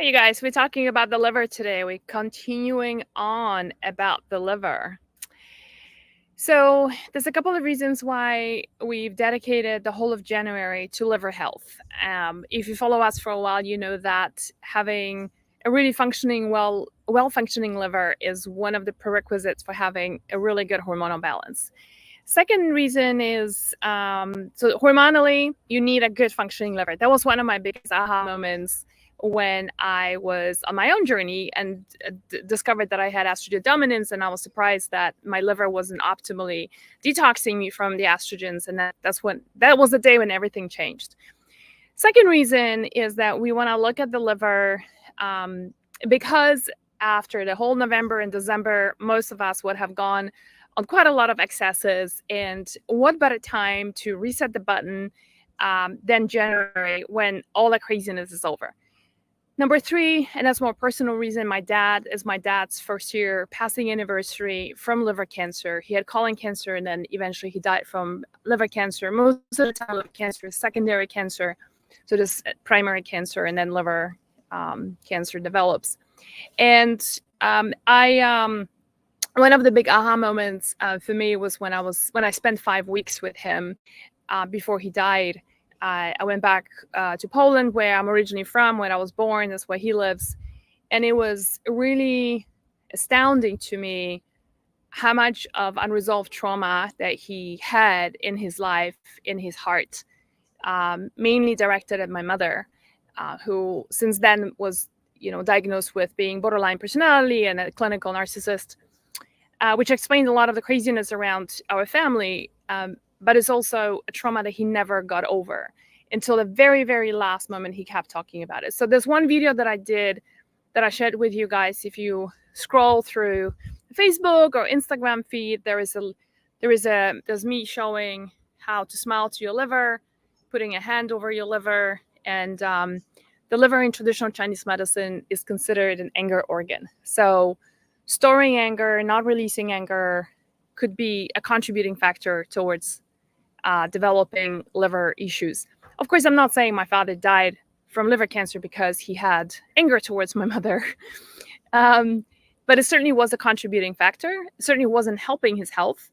Hey, you guys, we're talking about the liver today. We're continuing on about the liver. So, there's a couple of reasons why we've dedicated the whole of January to liver health. If you follow us for a while, you know that having a really functioning, well functioning liver is one of the prerequisites for having a really good hormonal balance. Second reason is so hormonally, you need a good functioning liver. That was one of my biggest aha moments when I was on my own journey and discovered that I had estrogen dominance, and I was surprised that my liver wasn't optimally detoxing me from the estrogens, and that was the day when everything changed. Second reason is that we want to look at the liver because after the whole November and December, most of us would have gone on quite a lot of excesses. And what better time to reset the button than January when all the craziness is over? Number three, and that's more personal reason, my dad's first year passing anniversary from liver cancer. He had colon cancer and then eventually he died from liver cancer. Most of the time, liver cancer is secondary cancer. So this primary cancer and then liver cancer develops. And one of the big aha moments for me was when I spent 5 weeks with him before he died. I went back to Poland, where I'm originally from, where I was born. That's where he lives. And it was really astounding to me how much of unresolved trauma that he had in his life, in his heart, mainly directed at my mother, who since then was, diagnosed with being borderline personality and a clinical narcissist, which explains a lot of the craziness around our family. But it's also a trauma that he never got over until the very, very last moment he kept talking about it. So there's one video that I did that I shared with you guys. If you scroll through Facebook or Instagram feed, there's me showing how to smile to your liver, putting a hand over your liver, and the liver in traditional Chinese medicine is considered an anger organ. So storing anger, not releasing anger, could be a contributing factor towards developing liver issues. Of course, I'm not saying my father died from liver cancer because he had anger towards my mother. But it certainly was a contributing factor. It certainly wasn't helping his health.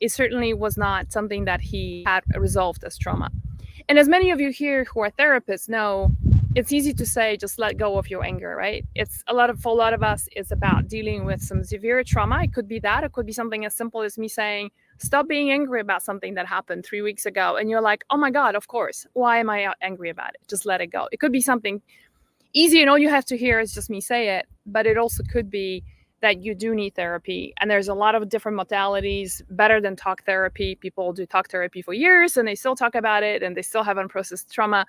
It certainly was not something that he had resolved as trauma. And as many of you here who are therapists know, it's easy to say, just let go of your anger, right? For a lot of us, it's about dealing with some severe trauma. It could be that. It could be something as simple as me saying, stop being angry about something that happened 3 weeks ago. And you're like, oh my God, of course. Why am I angry about it? Just let it go. It could be something easy and all you have to hear is just me say it. But it also could be that you do need therapy. And there's a lot of different modalities, better than talk therapy. People do talk therapy for years and they still talk about it and they still have unprocessed trauma.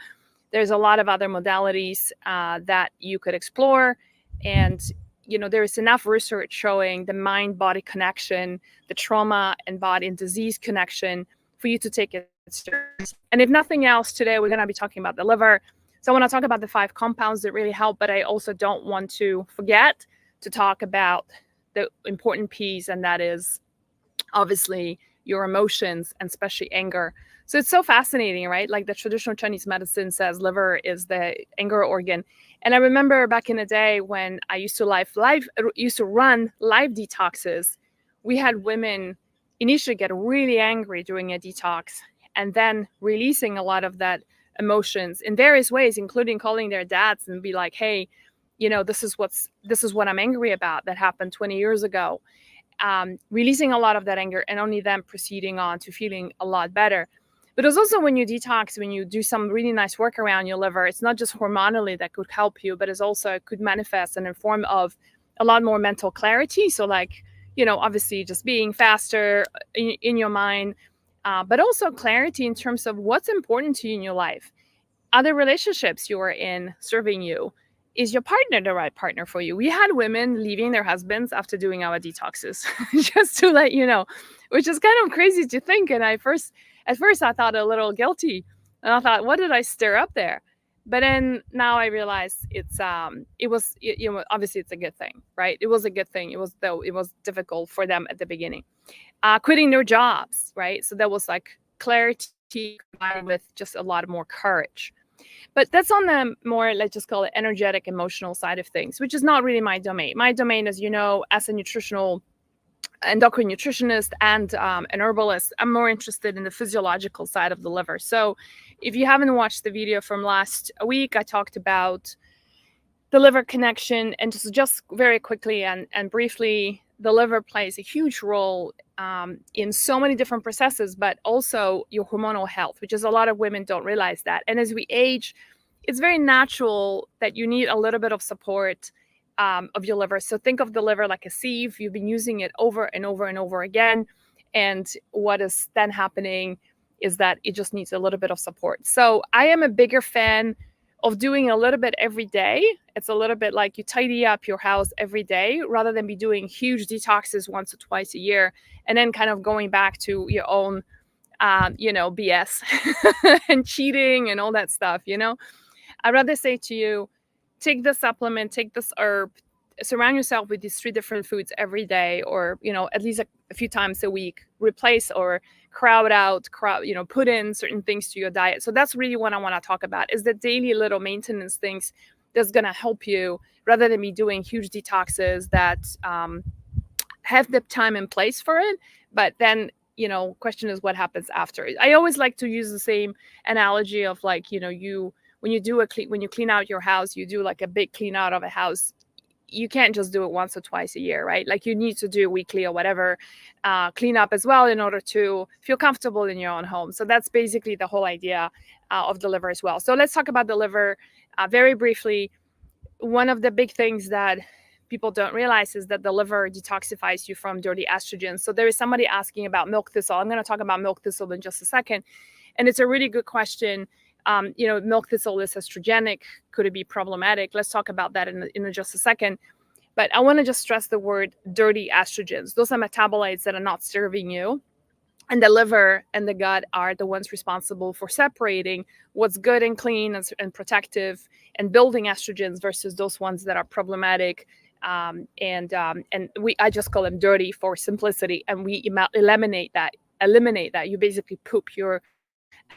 There's a lot of other modalities that you could explore. And, there is enough research showing the mind-body connection, the trauma and body and disease connection for you to take it serious. And if nothing else, today we're going to be talking about the liver. So I want to talk about the 5 compounds that really help, but I also don't want to forget to talk about the important piece, and that is obviously your emotions and especially anger. So it's so fascinating, right? Like the traditional Chinese medicine says liver is the anger organ. And I remember back in the day when I used to run live detoxes, we had women initially get really angry during a detox and then releasing a lot of that emotions in various ways, including calling their dads and be like, hey, this is what I'm angry about that happened 20 years ago. Releasing a lot of that anger and only then proceeding on to feeling a lot better. But it's also when you detox, when you do some really nice work around your liver, it's not just hormonally that could help you, but it's also could manifest in a form of a lot more mental clarity. So obviously just being faster in your mind, but also clarity in terms of what's important to you in your life. Other relationships you are in serving you. Is your partner the right partner for you? We had women leaving their husbands after doing our detoxes, just to let you know, which is kind of crazy to think. And at first I thought a little guilty, and I thought, what did I stir up there? But then now I realize obviously it's a good thing, right? It was a good thing. It was difficult for them at the beginning, quitting their jobs, right? So there was like clarity combined with just a lot more courage. But that's on the more, let's just call it energetic, emotional side of things, which is not really my domain. My domain, as you know, as a endocrine nutritionist and an herbalist, I'm more interested in the physiological side of the liver. So if you haven't watched the video from last week, I talked about the liver connection, and just very quickly and briefly, the liver plays a huge role in so many different processes, but also your hormonal health, which is a lot of women don't realize that. And as we age, it's very natural that you need a little bit of support of your liver. So think of the liver like a sieve. You've been using it over and over and over again. And what is then happening is that it just needs a little bit of support. So I am a bigger fan of doing a little bit every day. It's a little bit like you tidy up your house every day rather than be doing huge detoxes once or twice a year and then kind of going back to your own, BS and cheating and all that stuff, I'd rather say to you, take this supplement, take this herb, surround yourself with these 3 different foods every day, or, at least a few times a week, replace or put in certain things to your diet. So that's really what I want to talk about, is the daily little maintenance things that's going to help you, rather than me doing huge detoxes that have the time and place for it. But then, question is what happens after. I always like to use the same analogy of like, when you clean out your house, you do like a big clean out of a house. You can't just do it once or twice a year, right? Like you need to do weekly or whatever clean up as well in order to feel comfortable in your own home. So that's basically the whole idea of the liver as well. So let's talk about the liver very briefly. One of the big things that people don't realize is that the liver detoxifies you from dirty estrogens. So there is somebody asking about milk thistle. I'm going to talk about milk thistle in just a second. And it's a really good question. Milk thistle is estrogenic. Could it be problematic? Let's talk about that in just a second. But I want to just stress the word dirty estrogens. Those are metabolites that are not serving you. And the liver and the gut are the ones responsible for separating what's good and clean and protective and building estrogens versus those ones that are problematic. I just call them dirty for simplicity. And we eliminate that. You basically poop your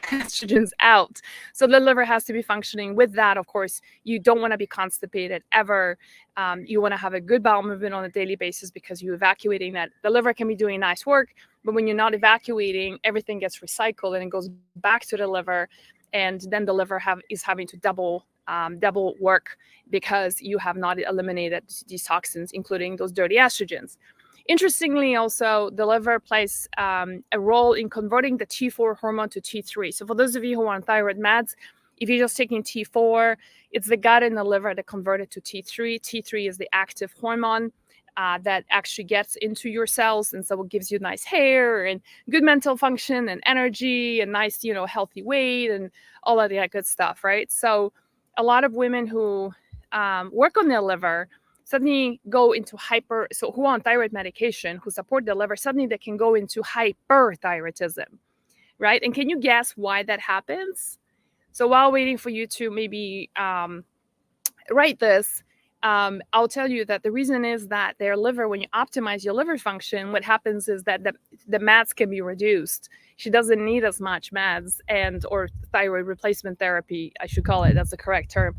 estrogens out. So the liver has to be functioning with that. Of course, you don't want to be constipated ever. You want to have a good bowel movement on a daily basis because you're evacuating that. The liver can be doing nice work, but when you're not evacuating, everything gets recycled and it goes back to the liver. And then the liver is having to double work because you have not eliminated these toxins, including those dirty estrogens. Interestingly, also, the liver plays a role in converting the T4 hormone to T3. So for those of you who are on thyroid meds, if you're just taking T4, it's the gut and the liver that convert it to T3. T3 is the active hormone that actually gets into your cells, and so it gives you nice hair and good mental function and energy and nice, healthy weight and all of that good stuff, right? So a lot of women who work on their liver suddenly go into who are on thyroid medication, who support the liver, suddenly they can go into hyperthyroidism, right? And can you guess why that happens? So while waiting for you to maybe write this, I'll tell you that the reason is that their liver, when you optimize your liver function, what happens is that the meds can be reduced. She doesn't need as much meds or thyroid replacement therapy, I should call it. That's the correct term.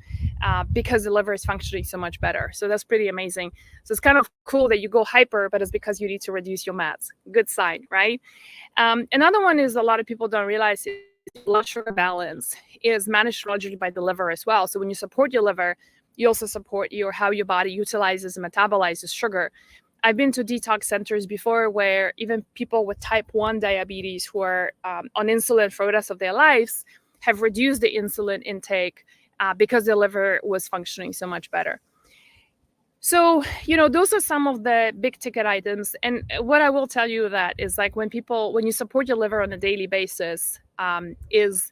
Because the liver is functioning so much better. So that's pretty amazing. So it's kind of cool that you go hyper, but it's because you need to reduce your meds. Good sign, right? Another one is a lot of people don't realize blood sugar balance is managed largely by the liver as well. So when you support your liver, you also support how your body utilizes and metabolizes sugar. I've been to detox centers before where even people with type 1 diabetes who are on insulin for the rest of their lives have reduced the insulin intake because the liver was functioning so much better. So, those are some of the big ticket items. And what I will tell you that is like when you support your liver on a daily basis, it's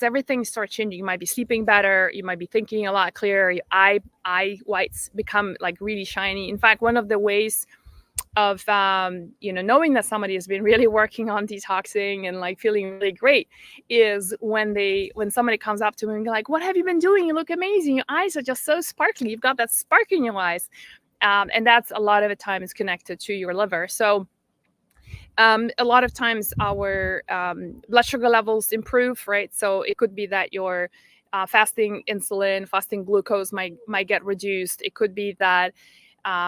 everything starts changing. You might be sleeping better. You might be thinking a lot clearer. Your eye whites become like really shiny. In fact, one of the ways of knowing that somebody has been really working on detoxing and like feeling really great is when somebody comes up to me and be like, what have you been doing? You look amazing. Your eyes are just so sparkly. You've got that spark in your eyes. And that's a lot of the time is connected to your liver. So A lot of times our blood sugar levels improve, right? So it could be that your fasting insulin, fasting glucose might get reduced. It could be that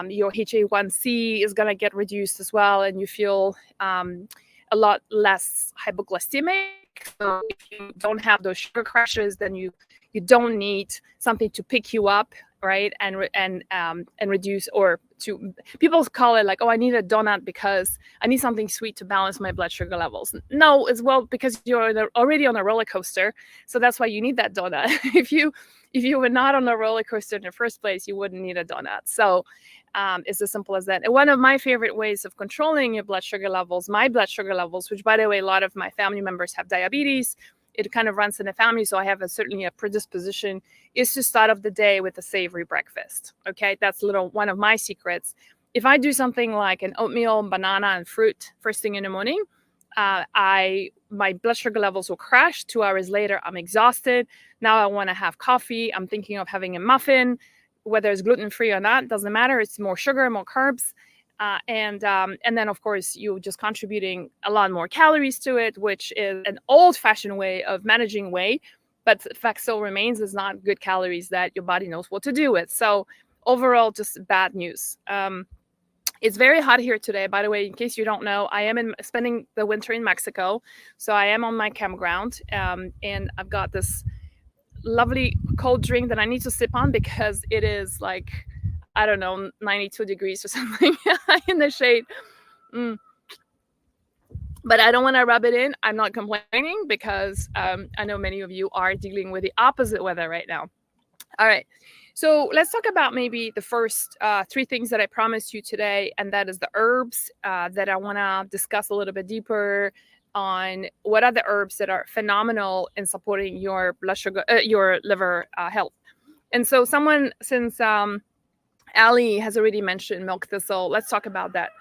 your HA1C is going to get reduced as well, and you feel a lot less hypoglycemic. So if you don't have those sugar crashes, then you don't need something to pick you up, right? And reduce, or to, people call it like, oh, I need a donut because I need something sweet to balance my blood sugar levels. No, as well, because you're already on a roller coaster, so that's why you need that donut. if you were not on a roller coaster in the first place, you wouldn't need a donut. So it's as simple as that. And one of my favorite ways of controlling your blood sugar levels, my blood sugar levels, which, by the way, a lot of my family members have diabetes. It kind of runs in the family, so I have certainly a predisposition, is to start off the day with a savory breakfast. Okay, that's one of my secrets. If I do something like an oatmeal, banana, and fruit first thing in the morning, my blood sugar levels will crash. 2 hours later, I'm exhausted. Now I want to have coffee. I'm thinking of having a muffin, whether it's gluten-free or not, doesn't matter. It's more sugar, more carbs. And then, of course, you're just contributing a lot more calories to it, which is an old-fashioned way of managing weight. But the fact still remains, is not good calories that your body knows what to do with. So overall, just bad news. It's very hot here today. By the way, in case you don't know, I am spending the winter in Mexico. So I am on my campground, and I've got this lovely cold drink that I need to sip on because it is like, I don't know, 92 degrees or something in the shade. But I don't want to rub it in. I'm not complaining because I know many of you are dealing with the opposite weather right now. All right. So let's talk about maybe the first 3 things that I promised you today, and that is the herbs that I want to discuss a little bit deeper on. What are the herbs that are phenomenal in supporting your blood sugar, your liver health? And so since Ali has already mentioned milk thistle, let's talk about that.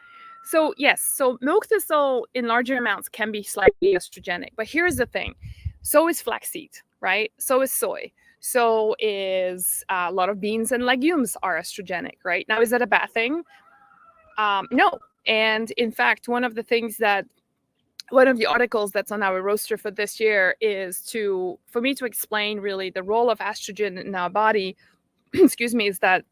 So yes, so milk thistle in larger amounts can be slightly estrogenic, but here's the thing. So is flaxseed, right? So is soy. So is a lot of beans and legumes are estrogenic, right? Now, is that a bad thing? No. And in fact, one of the articles that's on our roster for this year is for me to explain really the role of estrogen in our body, excuse me, is that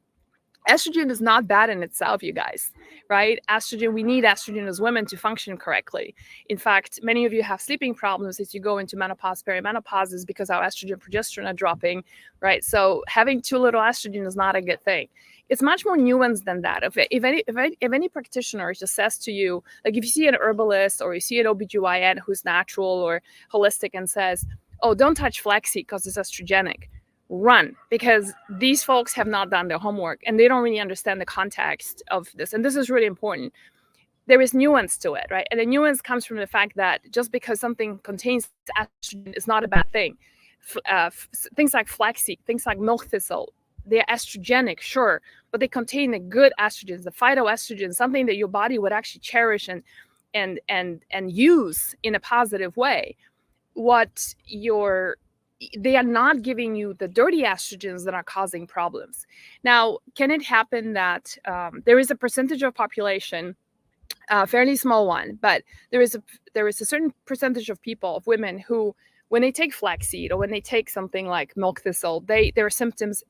estrogen is not bad in itself, you guys, right? We need estrogen as women to function correctly. In fact, many of you have sleeping problems as you go into menopause, perimenopause, is because our estrogen, progesterone are dropping, right? So having too little estrogen is not a good thing. It's much more nuanced than that. If any practitioner just says to you, like if you see an herbalist or you see an OBGYN who's natural or holistic and says, oh, don't touch flaxseed because it's estrogenic, run, because these folks have not done their homework and they don't really understand the context of this. And this is really important. There is nuance to it, right? And the nuance comes from the fact that just because something contains estrogen is not a bad thing. Things like flaxseed, things like milk thistle, they're estrogenic, sure, but they contain the good estrogens, the phytoestrogens, something that your body would actually cherish and use in a positive way. They are not giving you the dirty estrogens that are causing problems. Now, can it happen that there is a percentage of population, a fairly small one, but there is a certain percentage of people, of women, who, when they take flaxseed or when they take something like milk thistle, their symptoms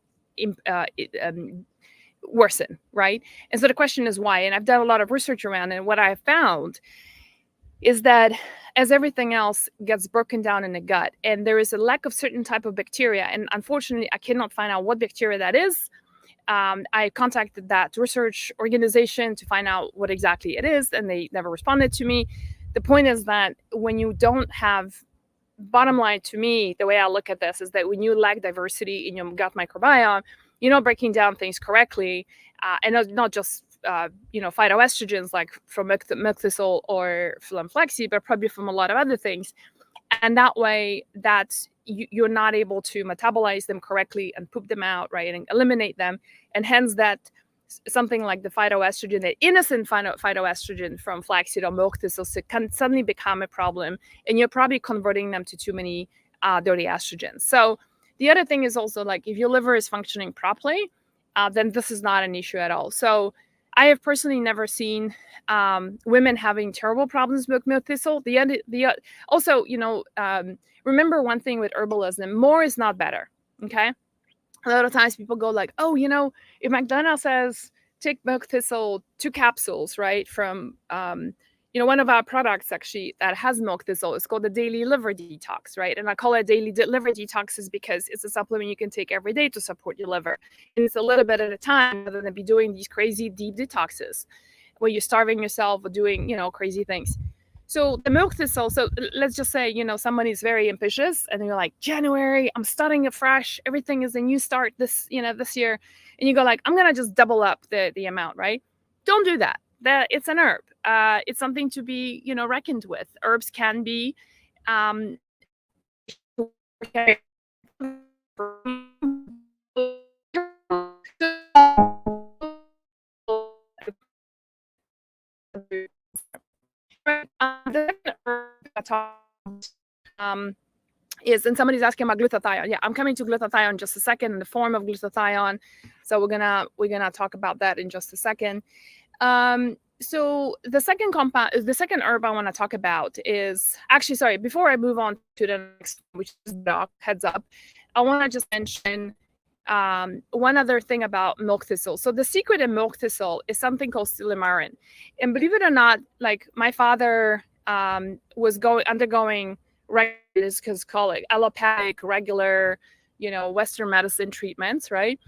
worsen, right? And so the question is why? And I've done a lot of research around it, and what I found is that as everything else gets broken down in the gut, and there is a lack of certain type of bacteria, and unfortunately I cannot find out what bacteria that is. I contacted that research organization to find out what exactly it is, and they never responded to me. The point is that when you don't have, bottom line to me, the way I look at this is that when you lack diversity in your gut microbiome, you're not breaking down things correctly, and not just phytoestrogens like from milk thistle or from flaxseed, but probably from a lot of other things. And that way, you're not able to metabolize them correctly and poop them out, right, and eliminate them. And hence that something like the phytoestrogen, the innocent phytoestrogen from flaxseed or milk thistle, can suddenly become a problem, and you're probably converting them to too many dirty estrogens. So the other thing is also, like, if your liver is functioning properly, then this is not an issue at all. So I have personally never seen women having terrible problems with milk thistle. Also, remember one thing with herbalism: more is not better. Okay, a lot of times people go like, oh, if McDonald's says take milk thistle 2 capsules, right, from one of our products actually that has milk thistle is called the daily liver detox, right? And I call it daily liver detox is because it's a supplement you can take every day to support your liver, and it's a little bit at a time rather than be doing these crazy deep detoxes where you're starving yourself or doing crazy things. So the milk thistle, so let's just say, somebody's very ambitious and you're like, January, I'm starting it fresh. Everything is a new start this year. And you go like, I'm going to just double up the amount, right? Don't do that. It's an herb. It's something to be, reckoned with. Herbs can be, um, and somebody's asking about glutathione. Yeah, I'm coming to glutathione in just a second, in the form of glutathione. So we're gonna talk about that in just a second. So the second herb I want to talk about is actually, sorry, before I move on to the next, which is doc, heads up, I want to just mention one other thing about milk thistle. So the secret in milk thistle is something called silymarin, and believe it or not, like my father was undergoing because call it allopathic, regular, Western medicine treatments, right?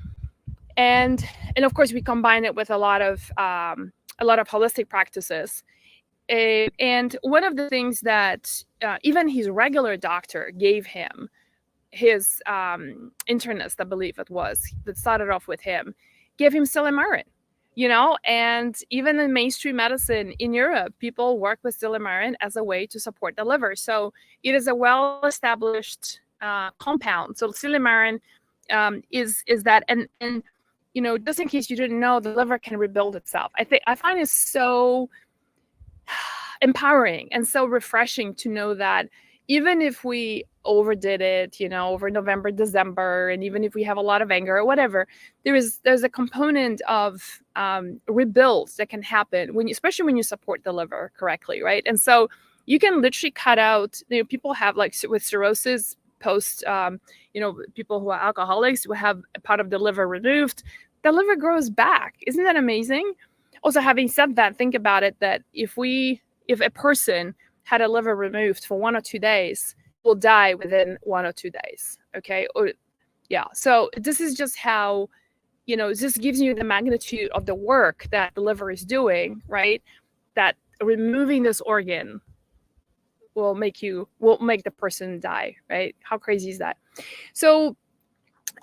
And of course we combine it with a lot of holistic practices. And one of the things that even his regular doctor gave him, his internist, I believe it was, that started off with him, gave him silymarin, and even in mainstream medicine in Europe, people work with silymarin as a way to support the liver. So it is a well-established compound. So silymarin is that, and just in case you didn't know, the liver can rebuild itself. I find it so empowering and so refreshing to know that even if we overdid it, over November, December, and even if we have a lot of anger or whatever, there's a component of rebuild that can happen especially when you support the liver correctly, right? And so you can literally cut out. People have, like, with cirrhosis post, people who are alcoholics who have a part of the liver removed, the liver grows back. Isn't that amazing? Also, having said that, think about it, that if a person had a liver removed for 1 or 2 days, will die within 1 or 2 days. Okay. So this is just how, this gives you the magnitude of the work that the liver is doing, right? That removing this organ will make the person die, right? How crazy is that? So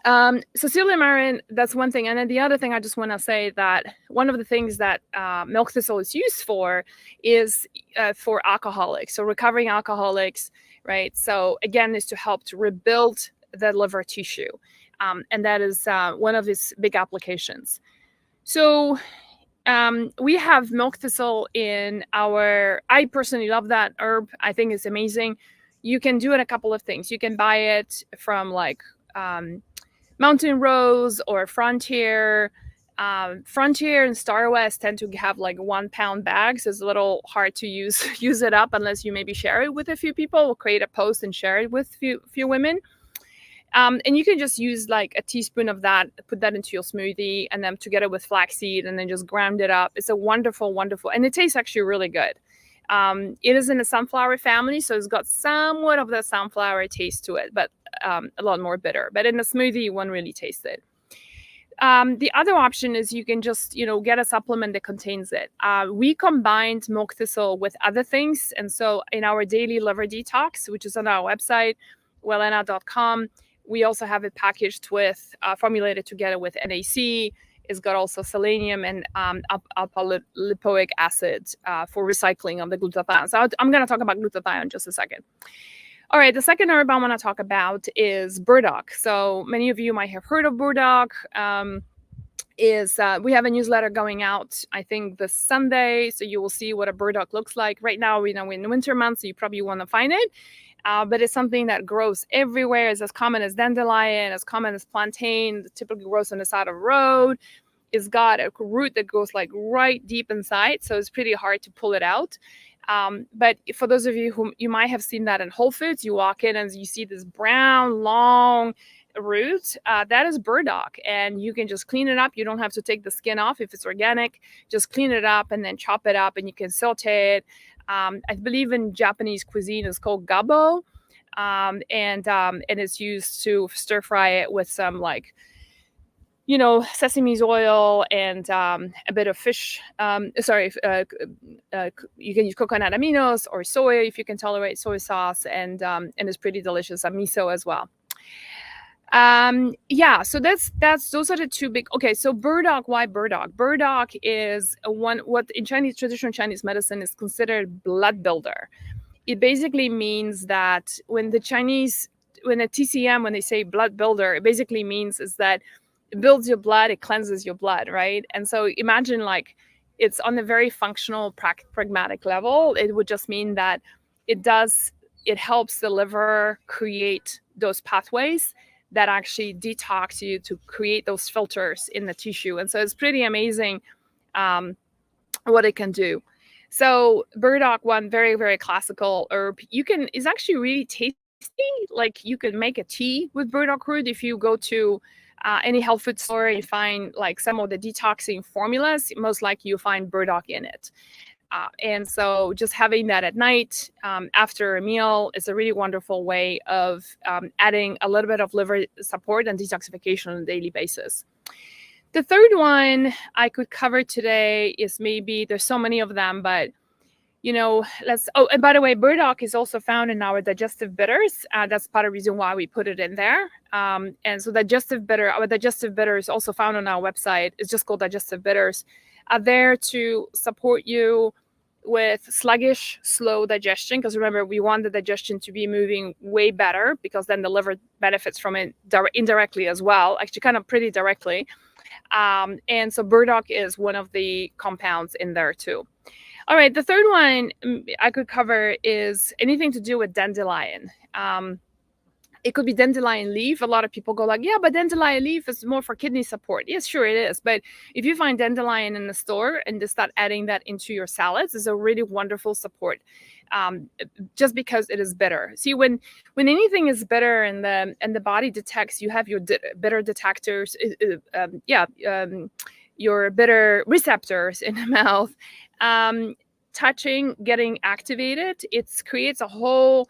silymarin, that's one thing. And then the other thing I just want to say, that one of the things that milk thistle is used for is for alcoholics, so recovering alcoholics, right? So again, is to help to rebuild the liver tissue. And that is one of its big applications. So we have milk thistle I personally love that herb. I think it's amazing. You can do it a couple of things. You can buy it from like Mountain Rose or Frontier. Frontier and Star West tend to have like 1 pound bags. It's a little hard to use it up unless you maybe share it with a few people, or create a post and share it with few women. And you can just use like a teaspoon of that, put that into your smoothie, and then together with flaxseed, and then just ground it up. It's a wonderful, and it tastes actually really good. It is in the sunflower family, so it's got somewhat of the sunflower taste to it, but a lot more bitter. But in the smoothie, you won't really taste it. The other option is you can just, get a supplement that contains it. We combined milk thistle with other things. And so in our daily liver detox, which is on our website, wellena.com, we also have it packaged with, formulated together with NAC. It's got also selenium and alpha-lipoic acid for recycling of the glutathione. So I'm going to talk about glutathione in just a second. All right, the second herb I want to talk about is burdock. So many of you might have heard of burdock. We have a newsletter going out, I think, this Sunday, so you will see what a burdock looks like. Right now, we're in the winter months, so you probably want to find it. But it's something that grows everywhere. It's as common as dandelion, as common as plantain. It typically grows on the side of the road. it's got a root that goes like right deep inside, so it's pretty hard to pull it out. But for those of you who you might have seen that in Whole Foods, you walk in and you see this brown, long root. That is burdock, and you can just clean it up. You don't have to take the skin off if it's organic. Just clean it up and then chop it up, and you can saute it. I believe in Japanese cuisine it's called gabo, and it's used to stir fry it with some like sesame oil and a bit of fish. You can use coconut aminos or soy if you can tolerate soy sauce, and it's pretty delicious. Miso as well. So those are the two big. Okay, so burdock. Why burdock? Burdock is what in traditional Chinese medicine is considered blood builder. It basically means that when a TCM, when they say blood builder, it basically means is that it builds your blood, it cleanses your blood, right? And so imagine like it's on a very functional, pragmatic level. It would just mean that it helps the liver create those pathways that actually detox you to create those filters in the tissue. And so it's pretty amazing what it can do. So burdock, one very, very classical herb. It's actually really tasty. Like you can make a tea with burdock root. If you go to any health food store, you find like some of the detoxing formulas, most likely you'll find burdock in it. And so just having that at night after a meal is a really wonderful way of adding a little bit of liver support and detoxification on a daily basis. The third one I could cover today is there's so many of them, but and by the way, burdock is also found in our digestive bitters. That's part of the reason why we put it in there. And so our digestive bitter is also found on our website. It's just called digestive bitters. Are there to support you with sluggish, slow digestion. Because remember, we want the digestion to be moving way better, because then the liver benefits from it indirectly as well, actually kind of pretty directly. And so burdock is one of the compounds in there too. All right, the third one I could cover is anything to do with dandelion. It could be dandelion leaf. A lot of people go like, yeah, but dandelion leaf is more for kidney support. Yes, sure it is. But if you find dandelion in the store and just start adding that into your salads, it's a really wonderful support, just because it is bitter. See, when anything is bitter and the body detects, you have your bitter detectors, your bitter receptors in the mouth, touching, getting activated. It creates a whole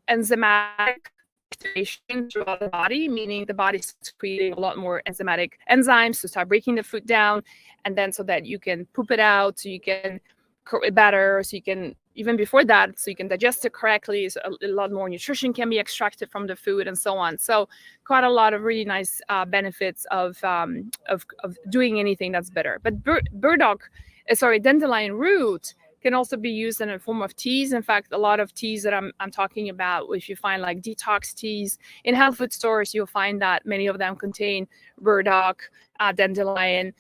enzymatic activation throughout the body, meaning the body starts creating a lot more enzymatic enzymes to start breaking the food down, and then so that you can poop it out, so you can cook it better, so you can, even before that, so you can digest it correctly, so a lot more nutrition can be extracted from the food, and so on. So quite a lot of really nice benefits of doing anything that's bitter. But dandelion root can also be used in a form of teas. In fact, a lot of teas that I'm talking about, if you find like detox teas in health food stores, you'll find that many of them contain burdock, dandelion.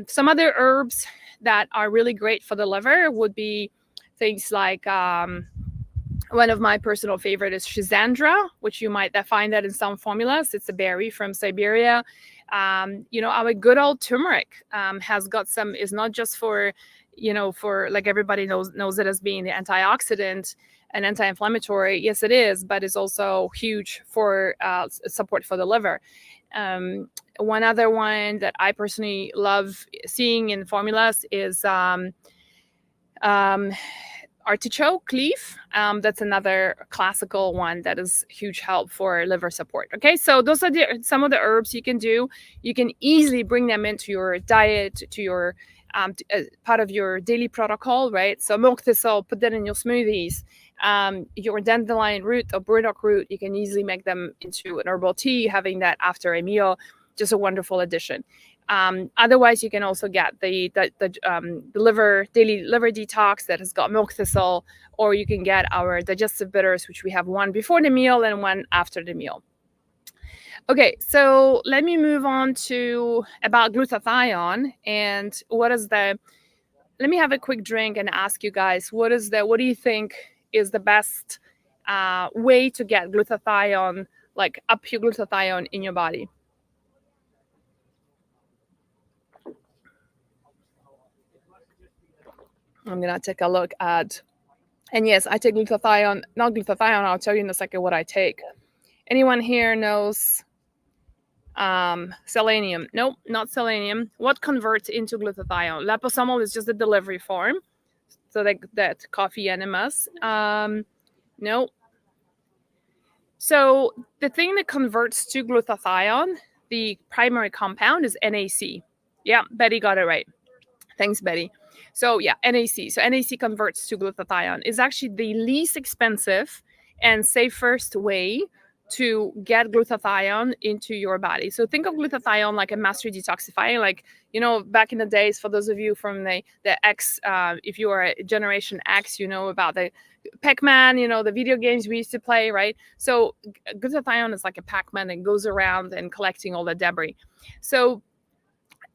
Some other herbs that are really great for the liver would be things like one of my personal favorite is Schisandra, which you might find that in some formulas. It's a berry from Siberia. Our good old turmeric has got some, is not just for like everybody knows it as being the antioxidant and anti-inflammatory. Yes, it is, but it's also huge for support for the liver. One other one that I personally love seeing in formulas is artichoke leaf. That's another classical one that is huge help for liver support. Okay, so those are some of the herbs you can do. You can easily bring them into your diet, to your part of your daily protocol, right? So milk thistle, put that in your smoothies. Your dandelion root or burdock root, you can easily make them into an herbal tea, having that after a meal, just a wonderful addition. Otherwise, you can also get the daily liver detox that has got milk thistle, or you can get our digestive bitters, which we have one before the meal and one after the meal. Okay, so let me move on to about glutathione and let me have a quick drink and ask you guys, what do you think is the best way to get glutathione, like up your glutathione in your body? I'm gonna take a look at, and yes, I take glutathione, not glutathione. I'll tell you in a second what I take. Anyone here knows selenium? Nope, not selenium. What converts into glutathione? Liposomal is just the delivery form, so that coffee enemas. Nope. So the thing that converts to glutathione, the primary compound, is NAC. Yeah, Betty got it right. Thanks, Betty. So yeah, NAC. So NAC converts to glutathione. Is actually the least expensive and safest way to get glutathione into your body. So think of glutathione like a master detoxifier. Like, back in the days, for those of you from the X, if you are a Generation X, you know about the Pac-Man, the video games we used to play, right? So glutathione is like a Pac-Man and goes around and collecting all the debris. So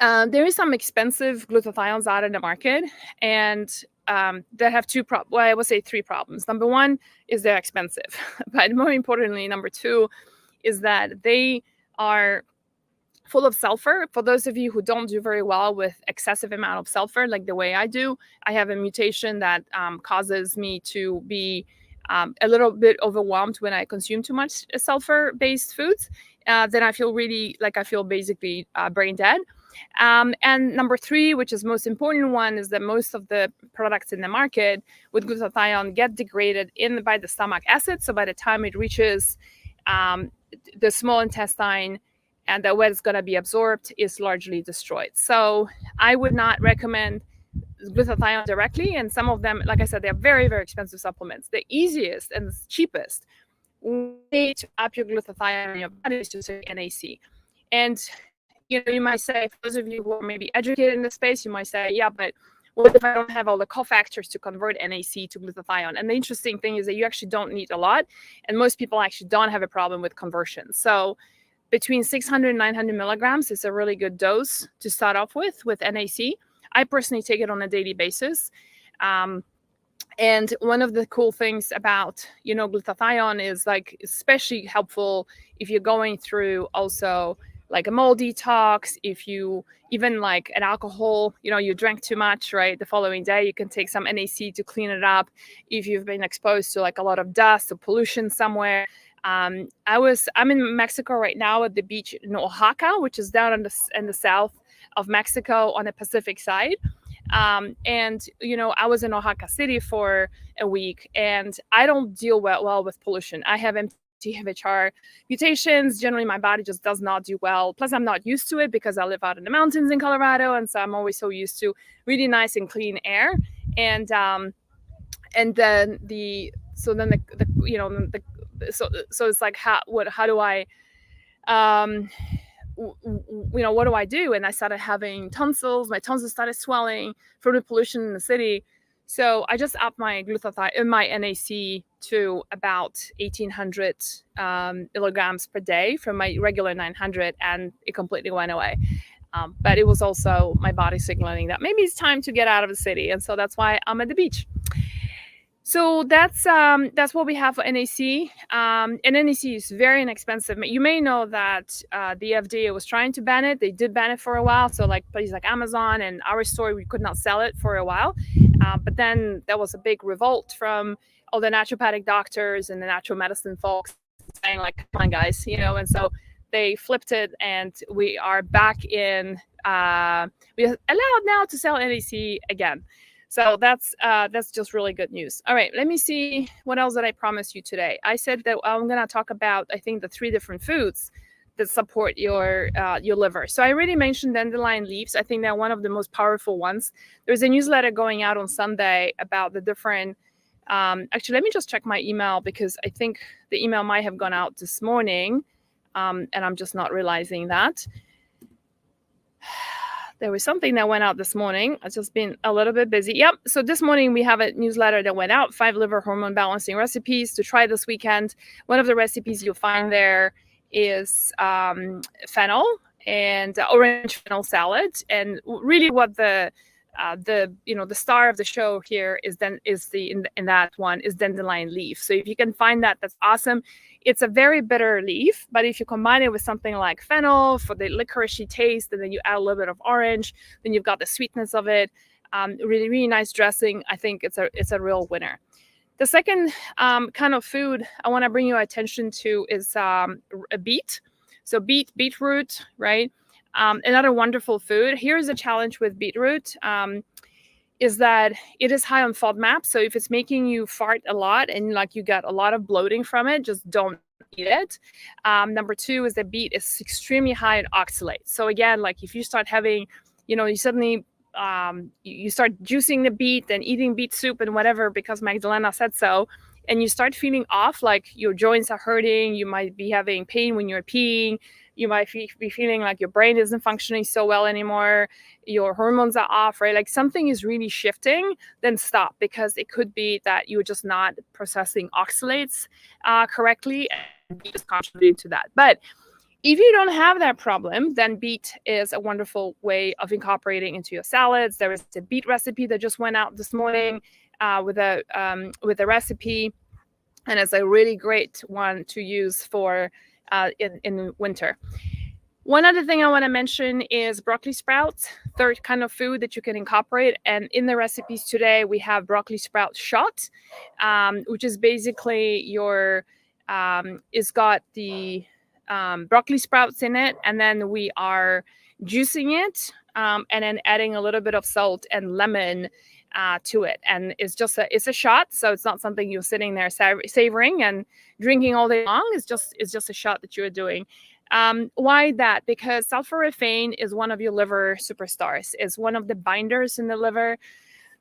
there is some expensive glutathiones out in the market, and they have I would say three problems. Number one is they're expensive, but more importantly, number two is that they are full of sulfur. For those of you who don't do very well with excessive amount of sulfur, like the way I do, I have a mutation that causes me to be a little bit overwhelmed when I consume too much sulfur-based foods. Then I feel basically brain dead. And number three, which is most important one, is that most of the products in the market with glutathione get degraded by the stomach acid. So by the time it reaches the small intestine, and that where it's going to be absorbed is largely destroyed. So I would not recommend glutathione directly. And some of them, like I said, they're very, very expensive supplements. The easiest and the cheapest way to up your glutathione in your body is to take NAC. And you might say, for those of you who are maybe educated in this space, you might say, yeah, but what if I don't have all the cofactors to convert NAC to glutathione? And the interesting thing is that you actually don't need a lot, and most people actually don't have a problem with conversion. So between 600 and 900 milligrams is a really good dose to start off with NAC. I personally take it on a daily basis. And one of the cool things about, glutathione is like especially helpful if you're going through also like a mold detox, if you even like an alcohol, you drank too much, right? The following day, you can take some NAC to clean it up. If you've been exposed to like a lot of dust or pollution somewhere. I'm in Mexico right now at the beach in Oaxaca, which is down in the south of Mexico on the Pacific side. And I was in Oaxaca City for a week, and I don't deal well with pollution. I have MTHFR mutations. Generally, my body just does not do well. Plus, I'm not used to it because I live out in the mountains in Colorado, and so I'm always so used to really nice and clean air. And then so it's like how do I what do I do? And I started having tonsils. My tonsils started swelling from the pollution in the city. So I just upped my my NAC to about 1,800 milligrams per day from my regular 900, and it completely went away. But it was also my body signaling that maybe it's time to get out of the city, and so that's why I'm at the beach. So that's what we have for NAC. And NAC is very inexpensive. You may know that the FDA was trying to ban it. They did ban it for a while. So like places like Amazon and our store, we could not sell it for a while. But then there was a big revolt from all the naturopathic doctors and the natural medicine folks saying like, come on guys, and so they flipped it, and we are back in, we are allowed now to sell NAC again. So that's just really good news. All right, let me see what else did I promise you today. I said that I'm going to talk about, I think, the 3 different foods that support your liver. So I already mentioned dandelion leaves. I think they're one of the most powerful ones. There's a newsletter going out on Sunday about the different. Actually, let me just check my email because I think the email might have gone out this morning, and I'm just not realizing that. There was something that went out this morning. I've just been a little bit busy. Yep. So this morning we have a newsletter that went out, 5 liver hormone balancing recipes to try this weekend. One of the recipes you'll find there is fennel and orange fennel salad. And really what the star of the show here is in that one is dandelion leaf. So if you can find that, that's awesome. It's a very bitter leaf, but if you combine it with something like fennel for the licoricey taste, and then you add a little bit of orange, then you've got the sweetness of it. really, really nice dressing. I think it's a real winner. The second kind of food I want to bring your attention to is a beet. So beetroot, right? Another wonderful food. Here's a challenge with beetroot. Is that it is high on FODMAP. So if it's making you fart a lot and like you got a lot of bloating from it, just don't eat it. Number two is that beet is extremely high in oxalates. So again, like if you start having, you suddenly you start juicing the beet and eating beet soup and whatever because Magdalena said so, and you start feeling off, like your joints are hurting, you might be having pain when you're peeing, you might be feeling like your brain isn't functioning so well anymore, your hormones are off, right? Like something is really shifting, then stop, because it could be that you're just not processing oxalates correctly, and beet is contributing to that. But if you don't have that problem, then beet is a wonderful way of incorporating into your salads. There is a beet recipe that just went out this morning with a recipe, and it's a really great one to use for in winter. One other thing I want to mention is broccoli sprouts, third kind of food that you can incorporate. And in the recipes today, we have broccoli sprout shot, which is basically it's got the broccoli sprouts in it, and then we are juicing it and then adding a little bit of salt and lemon to it, and it's a shot, so it's not something you're sitting there savoring and drinking all day long. It's just a shot that you're doing. Why that? Because sulforaphane is one of your liver superstars. It's one of the binders in the liver.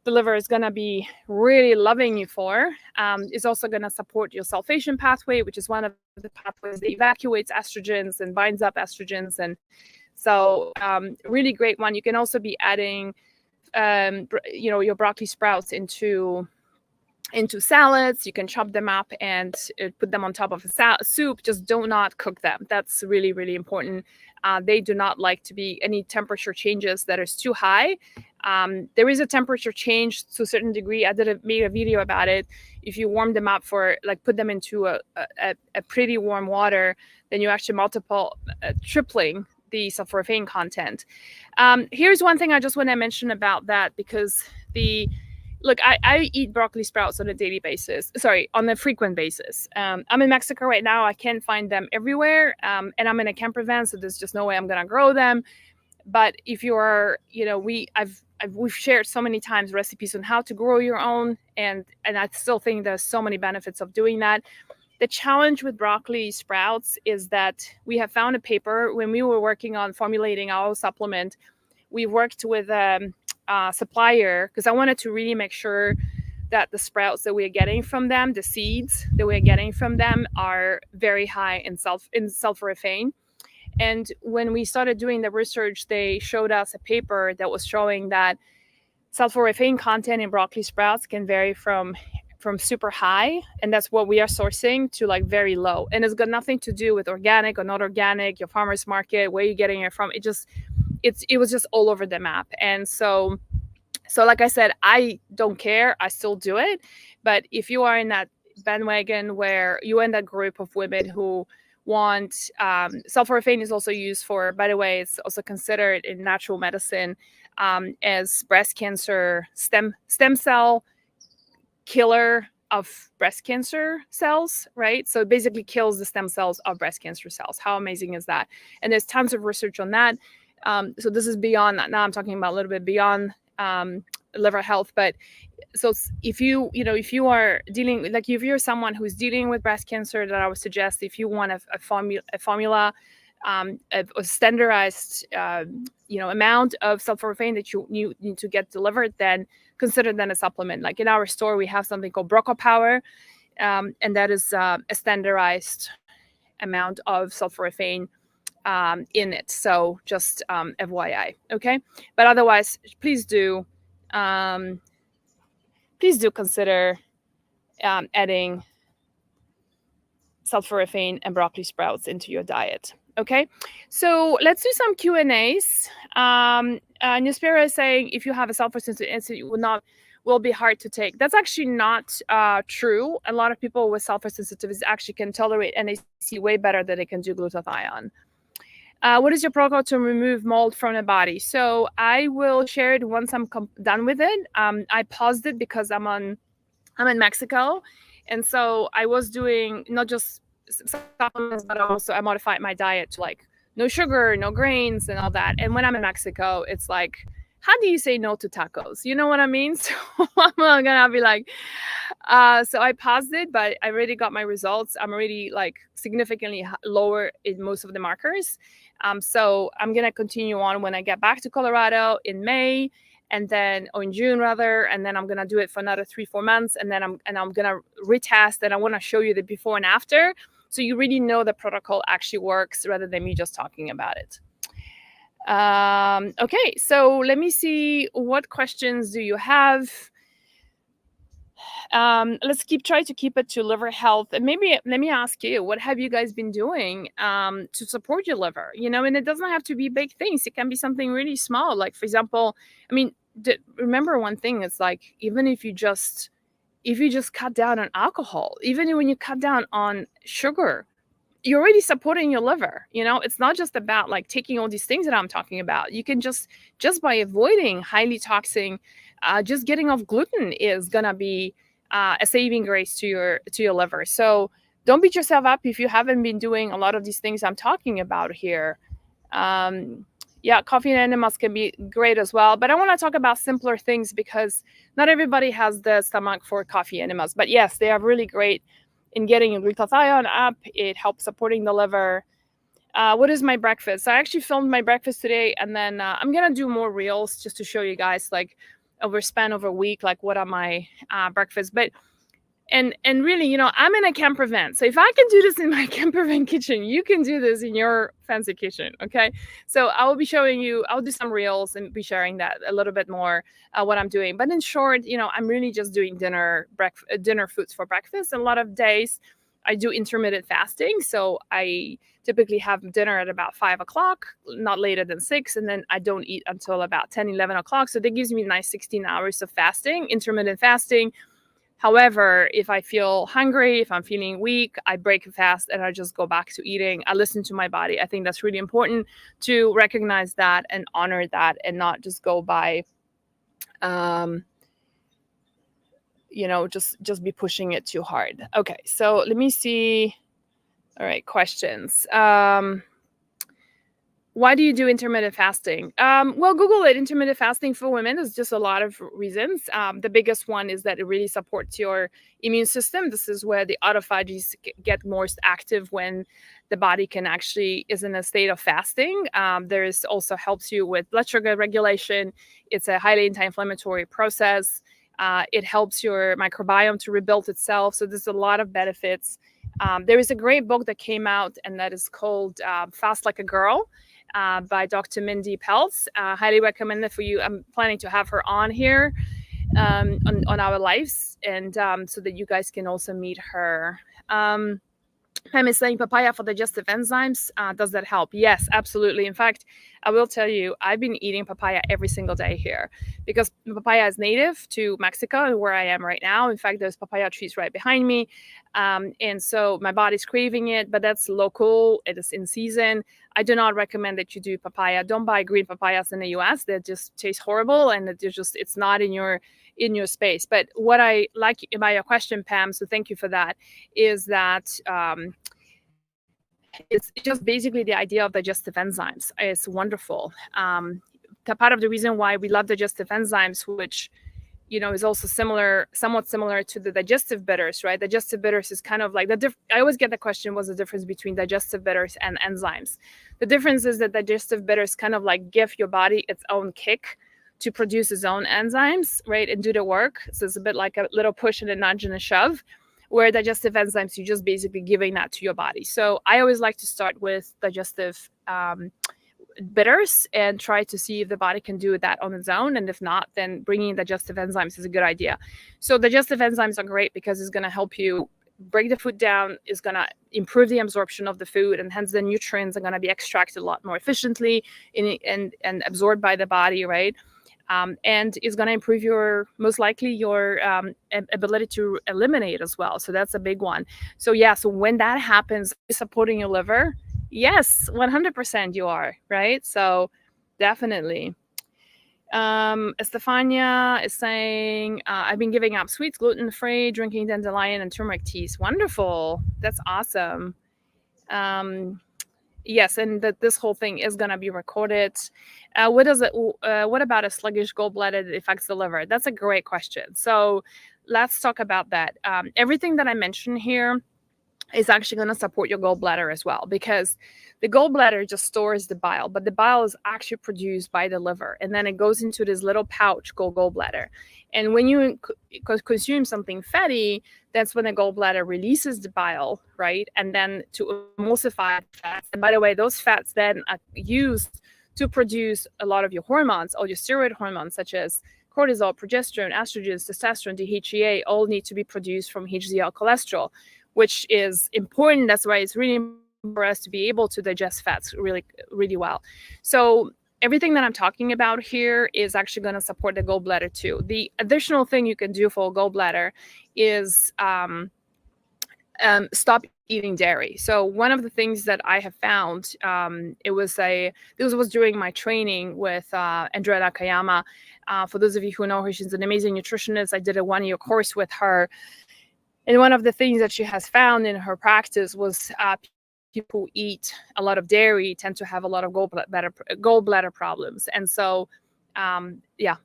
The liver is going to be really loving you for. It's also going to support your sulfation pathway, which is one of the pathways that evacuates estrogens and binds up estrogens. And so really great one. You can also be adding, your broccoli sprouts into salads. You can chop them up and put them on top of a soup. Just do not cook them. That's really, really important. They do not like to be any temperature changes that is too high. There is a temperature change to a certain degree. I made a video about it. If you warm them up put them into a pretty warm water, then you actually tripling the sulforaphane content. Here's one thing I just want to mention about that, because I eat broccoli sprouts on a daily basis. On a frequent basis. I'm in Mexico right now. I can't find them everywhere. And I'm in a camper van, so there's just no way I'm going to grow them. But if you are, we've shared so many times recipes on how to grow your own. And I still think there's so many benefits of doing that. The challenge with broccoli sprouts is that we have found a paper when we were working on formulating our supplement. We worked with supplier, because I wanted to really make sure that the sprouts that we're getting from them, the seeds that we're getting from them, are very high in sulforaphane. And when we started doing the research, they showed us a paper that was showing that sulforaphane content in broccoli sprouts can vary from super high, and that's what we are sourcing, to like very low. And it's got nothing to do with organic or not organic, your farmer's market, where you're getting it from. It was just all over the map. And so like I said, I don't care. I still do it. But if you are in that bandwagon where you're in that group of women who want, sulforaphane is also used for, by the way, it's also considered in natural medicine as breast cancer stem cell killer of breast cancer cells, right? So it basically kills the stem cells of breast cancer cells. How amazing is that? And there's tons of research on that. So this is beyond that. Now I'm talking about a little bit beyond liver health. But so if you are dealing, like if you're someone who's dealing with breast cancer, that I would suggest, if you want a formula, a standardized, amount of sulforaphane that you need to get delivered, then consider then a supplement. Like in our store, we have something called Broco Power, and that is a standardized amount of sulforaphane in it. So just FYI, okay? But otherwise, please do consider adding sulforaphane and broccoli sprouts into your diet. Okay, so let's do some Q&As. Nuspera is saying, if you have a sulfur-sensitive, it will be hard to take. That's actually not true. A lot of people with sulfur sensitivities actually can tolerate NAC way better than they can do glutathione. What is your protocol to remove mold from the body? So I will share it once I'm done with it. I paused it because I'm in Mexico, and so I was doing not just supplements, but also I modified my diet to like no sugar, no grains, and all that. And when I'm in Mexico, it's like, how do you say no to tacos? You know what I mean? So I'm gonna be like, so I paused it, but I already got my results. I'm already like significantly lower in most of the markers. So I'm gonna continue on when I get back to Colorado in May, and then or in June rather, and then I'm gonna do it for another 3-4 months, and then I'm gonna retest, and I want to show you the before and after, so you really know the protocol actually works rather than me just talking about it. Okay, so let me see, what questions do you have? Let's try to keep it to liver health. And maybe let me ask you, what have you guys been doing to support your liver? And it doesn't have to be big things. It can be something really small. Like, for example, I mean, remember one thing, it's like, even if you just cut down on alcohol, even when you cut down on sugar, you're already supporting your liver. It's not just about like taking all these things that I'm talking about. You can just by avoiding highly toxic, just getting off gluten is gonna be a saving grace to your liver. So don't beat yourself up if you haven't been doing a lot of these things I'm talking about here. Yeah, coffee and enemas can be great as well, but I want to talk about simpler things because not everybody has the stomach for coffee enemas. But yes, they are really great in getting glutathione up. It helps supporting the liver. What is my breakfast? I actually filmed my breakfast today, and then I'm gonna do more reels just to show you guys, like, over a week, like what are my breakfasts. But and really, I'm in a camper van, so if I can do this in my camper van kitchen, you can do this in your fancy kitchen. Okay, so I will be showing you, I'll do some reels and be sharing that a little bit more, what I'm doing. But in short, I'm really just doing dinner foods for breakfast. And a lot of days I do intermittent fasting, so I typically have dinner at about 5 o'clock, not later than 6, and then I don't eat until about 10-11 o'clock. So that gives me a nice 16 hours of fasting, intermittent fasting. However, if I feel hungry, if I'm feeling weak, I break a fast and I just go back to eating. I listen to my body. I think that's really important to recognize that and honor that, and not just go by, just be pushing it too hard. Okay, so let me see. All right, questions. Why do you do intermittent fasting? Well, Google it. Intermittent fasting for women is just a lot of reasons. The biggest one is that it really supports your immune system. This is where the autophagy get most active when the body is in a state of fasting. There's also helps you with blood sugar regulation. It's a highly anti-inflammatory process. It helps your microbiome to rebuild itself. So there's a lot of benefits. There is a great book that came out, and that is called Fast Like a Girl, by Dr. Mindy Pelz. Highly recommend it for you. I'm planning to have her on here, on our lives, and so that you guys can also meet her. Pam is saying papaya for digestive enzymes. Does that help? Yes, absolutely. In fact, I will tell you, I've been eating papaya every single day here because papaya is native to Mexico and where I am right now. In fact, there's papaya trees right behind me. And so my body's craving it, but that's local. It is in season. I do not recommend that you do papaya. Don't buy green papayas in the US. They just taste horrible, and it's not in your space. But what I like about your question, Pam, so thank you for that, is that it's just basically the idea of digestive enzymes. It's wonderful. Part of the reason why we love digestive enzymes, which is also somewhat similar to the digestive bitters, right? Digestive bitters is kind of like I always get the question, what's the difference between digestive bitters and enzymes? The difference is that digestive bitters kind of like give your body its own kick to produce its own enzymes, right? And do the work. So it's a bit like a little push and a nudge and a shove, where digestive enzymes, you're just basically giving that to your body. So I always like to start with digestive bitters and try to see if the body can do that on its own. And if not, then bringing in digestive enzymes is a good idea. So digestive enzymes are great because it's going to help you break the food down, is going to improve the absorption of the food, and hence the nutrients are going to be extracted a lot more efficiently and absorbed by the body, right? And is going to improve most likely your ability to eliminate as well. So that's a big one. So yeah, so when that happens, supporting your liver, Yes, 100% you are, right? So definitely. Estefania is saying, I've been giving up sweets, gluten-free, drinking dandelion and turmeric teas. Wonderful. That's awesome. Yes, and that this whole thing is going to be recorded. What about a sluggish gallbladder that affects the liver? That's a great question. So let's talk about that. Everything that I mentioned here is actually going to support your gallbladder as well, because the gallbladder just stores the bile, but the bile is actually produced by the liver, and then it goes into this little pouch called gallbladder. And when you consume something fatty, that's when the gallbladder releases the bile, right? And then to emulsify fats. And by the way, those fats then are used to produce a lot of your hormones, all your steroid hormones, such as cortisol, progesterone, estrogens, testosterone, DHEA, all need to be produced from HDL cholesterol, which is important. That's why it's really important for us to be able to digest fats really, really well. So everything that I'm talking about here is actually going to support the gallbladder too. The additional thing you can do for a gallbladder is stop eating dairy. So one of the things that I have found, this was during my training with Andrea Nakayama. For those of you who know her, she's an amazing nutritionist. I did a 1-year course with her. And one of the things that she has found in her practice was people who eat a lot of dairy tend to have a lot of gallbladder problems. And so,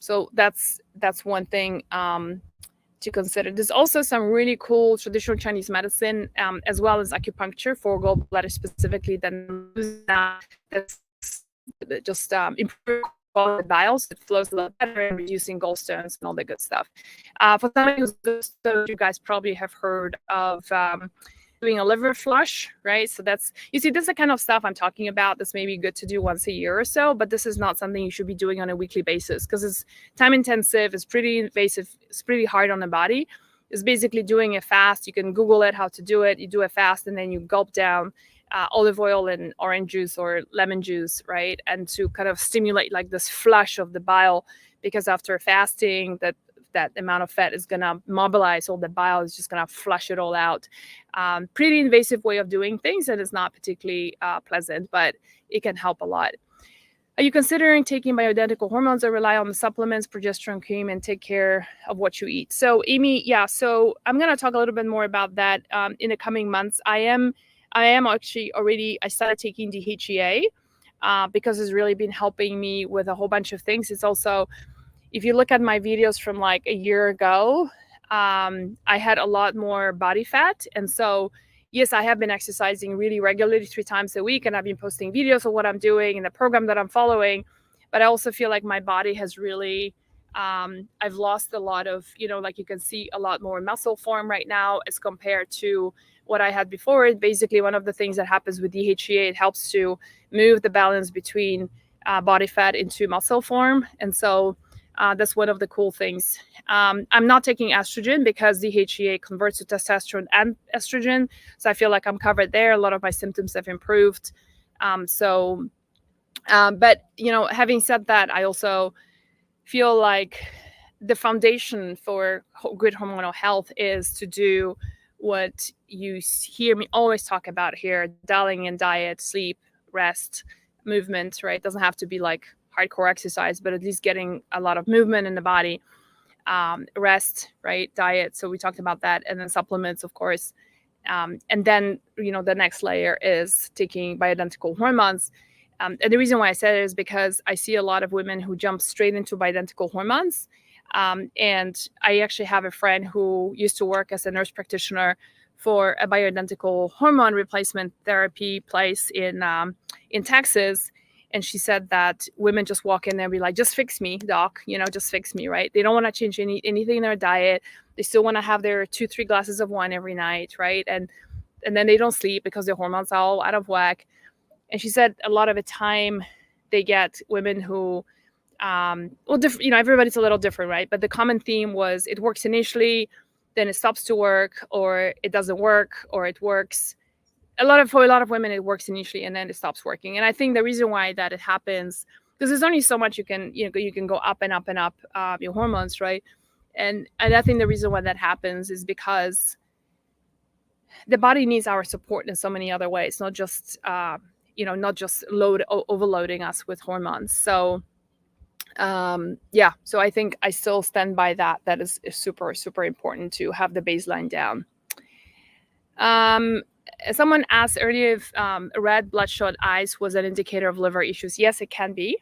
so that's one thing to consider. There's also some really cool traditional Chinese medicine, as well as acupuncture for gallbladder specifically, that's just improve the bile, so it flows a lot better, and reducing gallstones and all the good stuff. For somebody who's good, you guys probably have heard of doing a liver flush, right? So that's, you see, this is the kind of stuff I'm talking about that's maybe good to do once a year or so, but this is not something you should be doing on a weekly basis, because it's time intensive, it's pretty invasive, it's pretty hard on the body. It's basically doing a fast. You can Google it, how to do it. You do a fast and then you gulp down olive oil and orange juice or lemon juice, right? And to kind of stimulate like this flush of the bile, because after fasting, that amount of fat is going to mobilize all the bile, is just going to flush it all out. Pretty invasive way of doing things, and it's not particularly pleasant, but it can help a lot. Are you considering taking bioidentical hormones or rely on the supplements, progesterone cream, and take care of what you eat? So Amy, so I'm going to talk a little bit more about that in the coming months. I am actually already, I started taking DHEA because it's really been helping me with a whole bunch of things. It's also, if you look at my videos from like a year ago, I had a lot more body fat. And so, yes, I have been exercising really regularly 3 times a week, and I've been posting videos of what I'm doing and the program that I'm following. But I also feel like my body has really, I've lost a lot of, like you can see a lot more muscle form right now as compared to what I had before. Basically, one of the things that happens with DHEA, it helps to move the balance between body fat into muscle form. And so that's one of the cool things. I'm not taking estrogen because DHEA converts to testosterone and estrogen. So I feel like I'm covered there. A lot of my symptoms have improved. But, having said that, I also feel like the foundation for good hormonal health is to do what you hear me always talk about here: dialing in diet, sleep, rest, movement, right? It doesn't have to be like hardcore exercise, but at least getting a lot of movement in the body, rest, right? Diet. So we talked about that. And then supplements, of course. And then, the next layer is taking bioidentical hormones. And the reason why I said it is because I see a lot of women who jump straight into bioidentical hormones. And I actually have a friend who used to work as a nurse practitioner for a bioidentical hormone replacement therapy place in Texas. And she said that women just walk in there and be like, just fix me, doc, just fix me, right? They don't want to change anything in their diet. They still want to have their 2-3 glasses of wine every night, right? And then they don't sleep because their hormones are all out of whack. And she said a lot of the time they get women who, everybody's a little different, right? But the common theme was it works initially, then it stops to work, or it doesn't work, or it works. For a lot of women, it works initially and then it stops working. And I think the reason why that it happens, because there's only so much you can go up and up and up your hormones, right? And I think the reason why that happens is because the body needs our support in so many other ways, not just not just overloading us with hormones. So so I think I still stand by that. That is super, super important to have the baseline down. Someone asked earlier if red bloodshot eyes was an indicator of liver issues. Yes, it can be.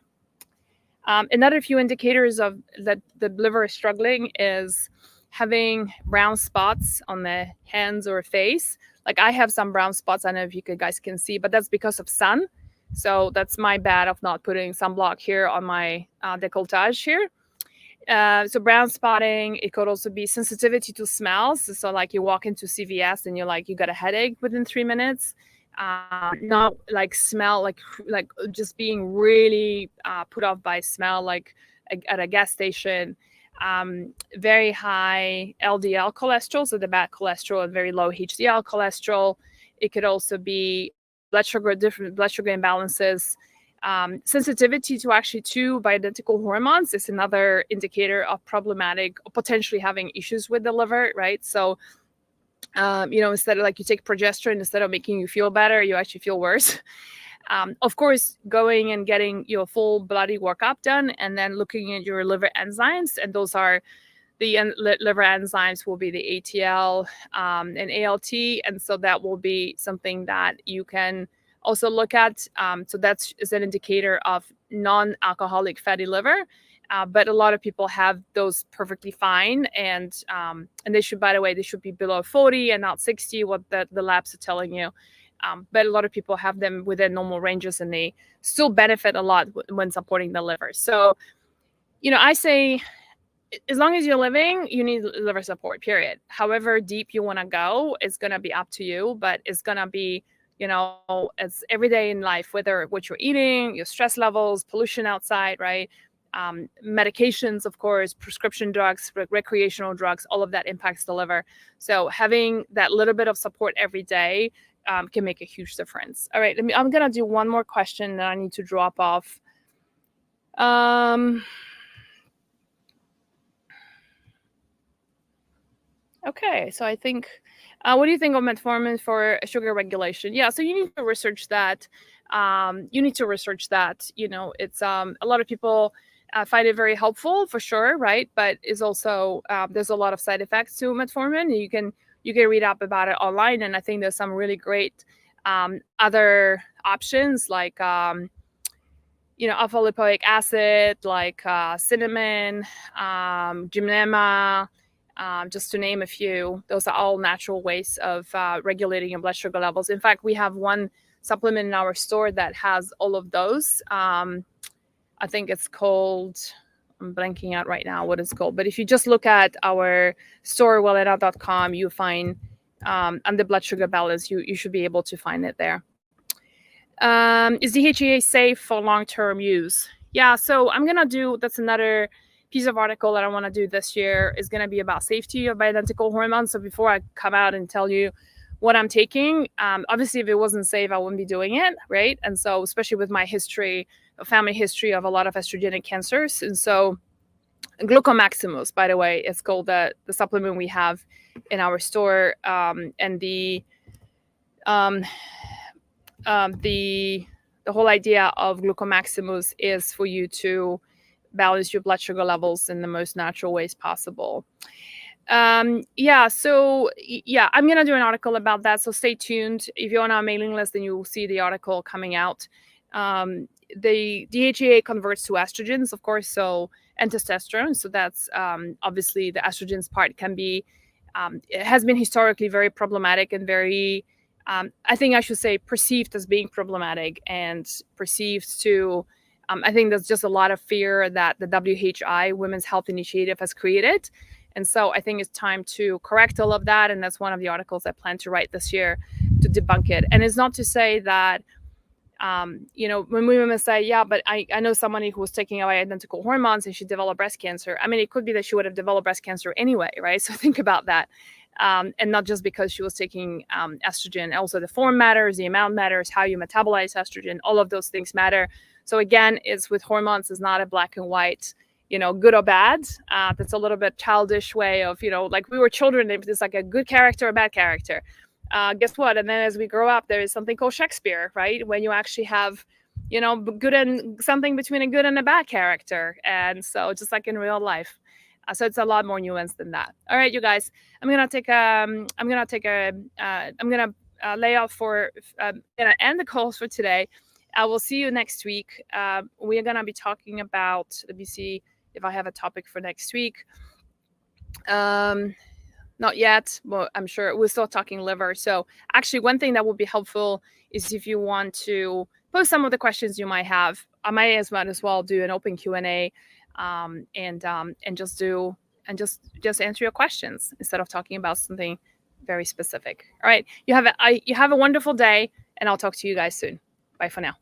Another few indicators of that the liver is struggling is having brown spots on the hands or face. Like I have some brown spots. I don't know if you guys can see, but that's because of sun. So that's my bad of not putting sunblock here on my décolletage here. So brown spotting, it could also be sensitivity to smells. So like you walk into CVS and you're like, you got a headache within 3 minutes. Not like smell, like just being really put off by smell, like at a gas station. Very high LDL cholesterol, so the bad cholesterol, and very low HDL cholesterol. It could also be different blood sugar imbalances. Sensitivity to actually two bioidentical hormones is another indicator of problematic, or potentially having issues with the liver, right? So, instead of like you take progesterone, instead of making you feel better, you actually feel worse. Of course, going and getting your full bloody workup done and then looking at your liver enzymes, and those are the liver enzymes will be the ATL and ALT. And so that will be something that you can also look at. So that's is an indicator of non-alcoholic fatty liver. But a lot of people have those perfectly fine. And they should, by the way, they should be below 40 and not 60, what the labs are telling you. But a lot of people have them within normal ranges and they still benefit a lot when supporting the liver. So, I say, as long as you're living, you need liver support, period. However deep you want to go, it's going to be up to you, but it's going to be, it's every day in life, whether what you're eating, your stress levels, pollution outside, right? Medications, of course, prescription drugs, recreational drugs, all of that impacts the liver. So having that little bit of support every day can make a huge difference. All right, I'm going to do one more question that I need to drop off. Okay, so I think, what do you think of metformin for sugar regulation? Yeah, so you need to research that. It's a lot of people find it very helpful for sure, right? But is also there's a lot of side effects to metformin. You can read up about it online, and I think there's some really great other options like alpha lipoic acid, like cinnamon, gymnema. Just to name a few. Those are all natural ways of regulating your blood sugar levels. In fact, we have one supplement in our store that has all of those. I think it's called, I'm blanking out right now what it's called, but if you just look at our store, wellena.com, you find under blood sugar balance, you should be able to find it there. Is DHEA safe for long-term use? Yeah, so that's another piece of article that I want to do this year is going to be about safety of bioidentical hormones. So before I come out and tell you what I'm taking, obviously if it wasn't safe, I wouldn't be doing it, right? And so especially with my family history of a lot of estrogenic cancers. And so Glucomaximus, by the way, it's called the supplement we have in our store. And the whole idea of Glucomaximus is for you to balance your blood sugar levels in the most natural ways possible. I'm going to do an article about that. So stay tuned. If you're on our mailing list, then you will see the article coming out. The DHEA converts to estrogens, of course, and testosterone. So that's obviously the estrogens part can be, it has been historically very problematic and very, I think I should say perceived as being problematic and perceived to, I think there's just a lot of fear that the WHI, Women's Health Initiative, has created. And so I think it's time to correct all of that. And that's one of the articles I plan to write this year to debunk it. And it's not to say that, when women say, yeah, but I know somebody who was taking identical hormones and she developed breast cancer. I mean, it could be that she would have developed breast cancer anyway, right? So think about that. And not just because she was taking estrogen. Also, the form matters, the amount matters, how you metabolize estrogen, all of those things matter. So again, it's with hormones, it's not a black and white, good or bad. That's a little bit childish way of, like we were children, it's like a good character, a bad character. guess what? And then as we grow up, there is something called Shakespeare, right? When you actually have, good and something between a good and a bad character. And so just like in real life. So it's a lot more nuanced than that. All right, you guys, I'm gonna lay off for, gonna end the calls for today. I will see you next week. We are gonna be talking about, let me see if I have a topic for next week. Not yet, but I'm sure we're still talking liver. So actually, one thing that would be helpful is if you want to post some of the questions you might have. I might as well do an open Q&A, and just answer your questions instead of talking about something very specific. All right, you have a wonderful day, and I'll talk to you guys soon. Bye for now.